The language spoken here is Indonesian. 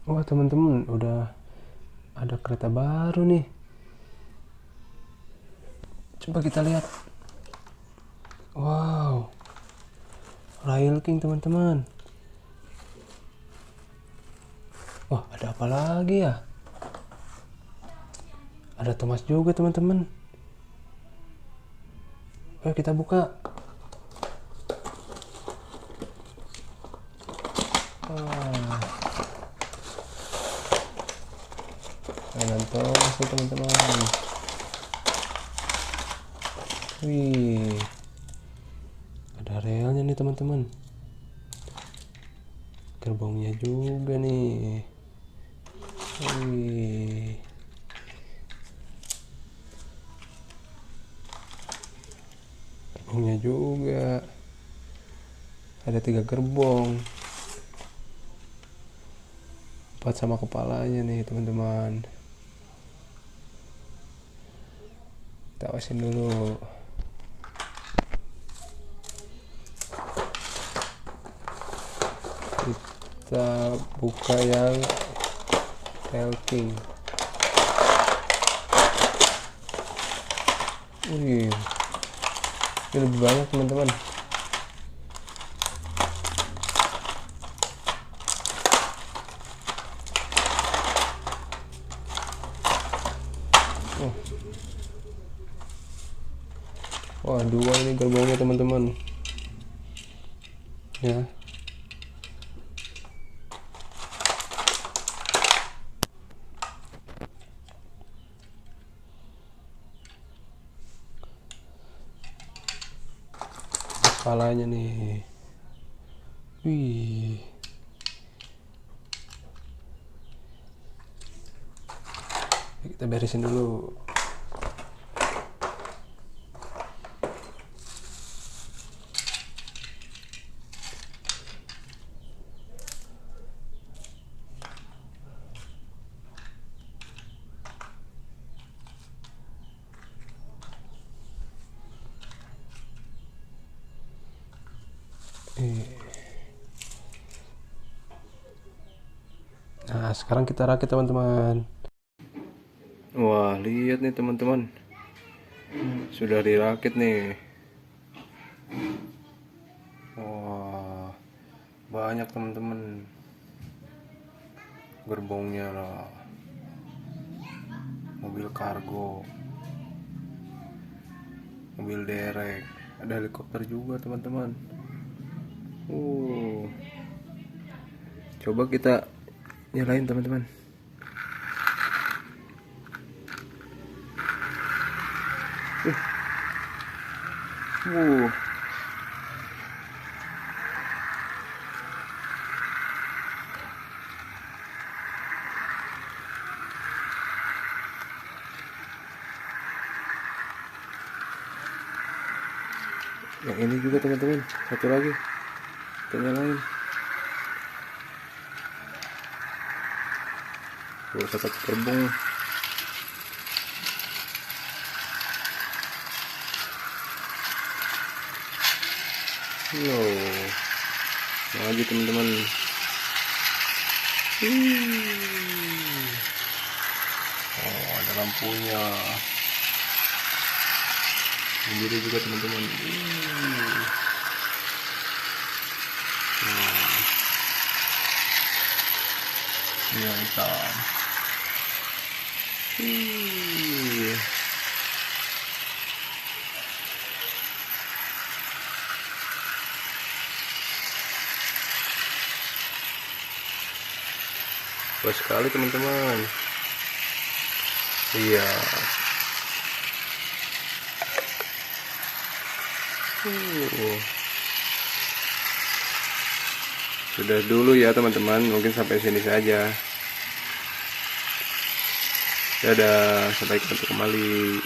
Wah teman-teman, udah ada kereta baru nih. Coba kita lihat. Wow, Rail King teman-teman. Wah, ada apa lagi ya? Ada Thomas juga teman-teman. Ayo kita buka. Mainan Thomas nih teman-teman. Wih, ada relnya nih teman-teman. Gerbongnya juga nih. Wih, gerbongnya juga. Ada 3 gerbong. 4 sama kepalanya nih teman-teman. Kita awasin dulu. Kita buka yang Rail King. Wih, ini lebih banyak teman-teman. Wah, 2 ini gerbongnya teman-teman. Ya. Kepalanya nih. Wih. Kita beresin dulu. Nah, sekarang kita rakit teman-teman. Wah, lihat nih teman-teman. Sudah dirakit nih. Wah, banyak teman-teman. Gerbongnya lah. Mobil kargo. Mobil derek. Ada helikopter juga teman-teman. Coba kita nyalain teman-teman. Yang ini juga teman-teman, satu lagi kita nyalain. Satu gerbong. Lagi teman-teman. Oh, ada lampunya. Sendiri juga teman-teman. Ini yang hitam. Bagus sekali teman-teman. Iya. Sudah dulu ya teman-teman, mungkin sampai sini saja. Dadah, sampai ketemu kembali.